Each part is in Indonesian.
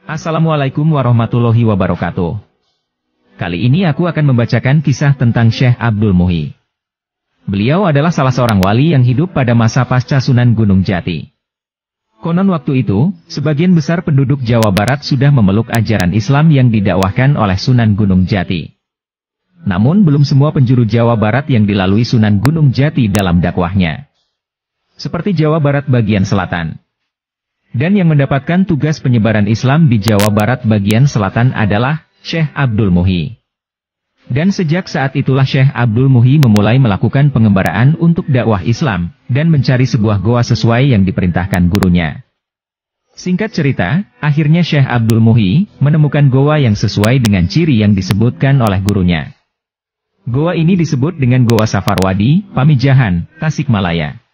Assalamualaikum warahmatullahi wabarakatuh. Kali ini aku akan membacakan kisah tentang Syekh Abdul Muhyi. Beliau adalah salah seorang wali yang hidup pada masa pasca Sunan Gunung Jati. Konon waktu itu, sebagian besar penduduk Jawa Barat sudah memeluk ajaran Islam yang didakwahkan oleh Sunan Gunung Jati. Namun belum semua penjuru Jawa Barat yang dilalui Sunan Gunung Jati dalam dakwahnya. Seperti Jawa Barat bagian selatan. Dan yang mendapatkan tugas penyebaran Islam di Jawa Barat bagian selatan adalah Syekh Abdul Muhyi. Dan sejak saat itulah Syekh Abdul Muhyi memulai melakukan pengembaraan untuk dakwah Islam, dan mencari sebuah goa sesuai yang diperintahkan gurunya. Singkat cerita, akhirnya Syekh Abdul Muhyi menemukan goa yang sesuai dengan ciri yang disebutkan oleh gurunya. Goa ini disebut dengan Goa Safarwadi, Pamijahan, Tasikmalaya.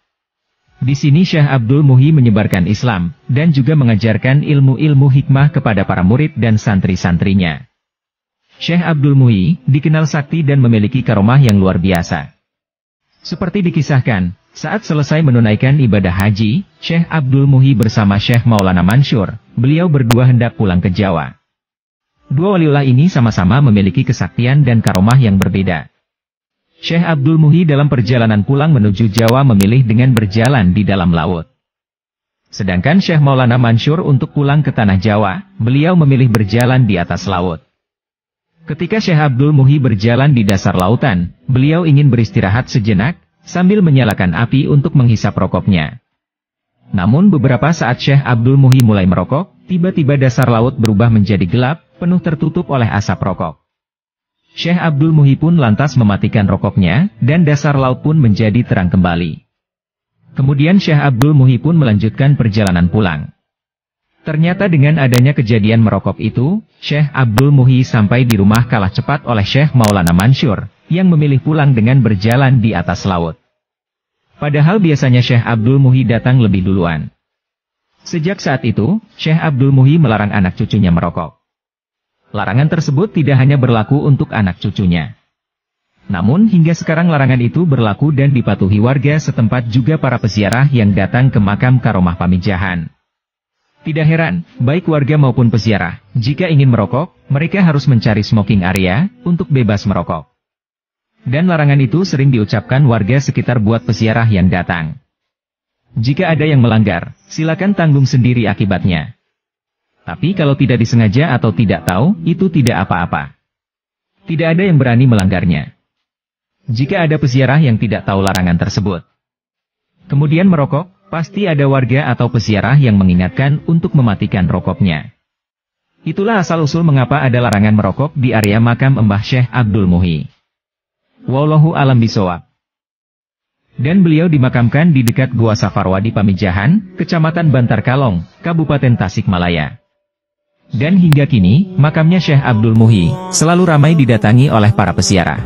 Di sini Syekh Abdul Muhyi menyebarkan Islam, dan juga mengajarkan ilmu-ilmu hikmah kepada para murid dan santri-santrinya. Syekh Abdul Muhyi dikenal sakti dan memiliki karomah yang luar biasa. Seperti dikisahkan, saat selesai menunaikan ibadah haji, Syekh Abdul Muhyi bersama Syekh Maulana Mansur, beliau berdua hendak pulang ke Jawa. Dua waliullah ini sama-sama memiliki kesaktian dan karomah yang berbeda. Syekh Abdul Muhyi dalam perjalanan pulang menuju Jawa memilih dengan berjalan di dalam laut. Sedangkan Syekh Maulana Mansur untuk pulang ke tanah Jawa, beliau memilih berjalan di atas laut. Ketika Syekh Abdul Muhyi berjalan di dasar lautan, beliau ingin beristirahat sejenak, sambil menyalakan api untuk menghisap rokoknya. Namun beberapa saat Syekh Abdul Muhyi mulai merokok, tiba-tiba dasar laut berubah menjadi gelap, penuh tertutup oleh asap rokok. Syekh Abdul Muhyi pun lantas mematikan rokoknya, dan dasar laut pun menjadi terang kembali. Kemudian Syekh Abdul Muhyi pun melanjutkan perjalanan pulang. Ternyata dengan adanya kejadian merokok itu, Syekh Abdul Muhyi sampai di rumah kalah cepat oleh Syekh Maulana Mansur, yang memilih pulang dengan berjalan di atas laut. Padahal biasanya Syekh Abdul Muhyi datang lebih duluan. Sejak saat itu, Syekh Abdul Muhyi melarang anak cucunya merokok. Larangan tersebut tidak hanya berlaku untuk anak cucunya. Namun hingga sekarang larangan itu berlaku dan dipatuhi warga setempat juga para peziarah yang datang ke makam Karomah Pamijahan. Tidak heran, baik warga maupun peziarah, jika ingin merokok, mereka harus mencari smoking area, untuk bebas merokok. Dan larangan itu sering diucapkan warga sekitar buat peziarah yang datang. Jika ada yang melanggar, silakan tanggung sendiri akibatnya. Tapi kalau tidak disengaja atau tidak tahu, itu tidak apa-apa. Tidak ada yang berani melanggarnya. Jika ada peziarah yang tidak tahu larangan tersebut, kemudian merokok, pasti ada warga atau peziarah yang mengingatkan untuk mematikan rokoknya. Itulah asal-usul mengapa ada larangan merokok di area makam Mbah Syekh Abdul Muhyi. Wallahu a'lam bishawab. Dan beliau dimakamkan di dekat Goa Safarwadi Pamijahan, Kecamatan Bantar Kalong, Kabupaten Tasikmalaya. Dan hingga kini, makamnya Syekh Abdul Muhyi selalu ramai didatangi oleh para peziarah.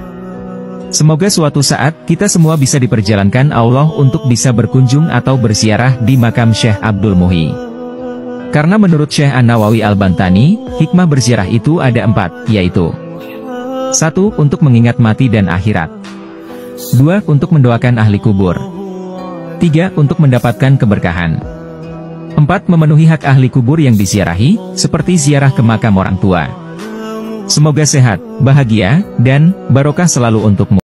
Semoga suatu saat, kita semua bisa diperjalankan Allah untuk bisa berkunjung atau berziarah di makam Syekh Abdul Muhyi. Karena menurut Syekh An-Nawawi Al-Bantani, hikmah berziarah itu ada 4, yaitu 1. Untuk mengingat mati dan akhirat. 2. Untuk mendoakan ahli kubur. 3. Untuk mendapatkan keberkahan. 4. Memenuhi hak ahli kubur yang diziarahi, seperti ziarah ke makam orang tua. Semoga sehat, bahagia, dan barokah selalu untukmu.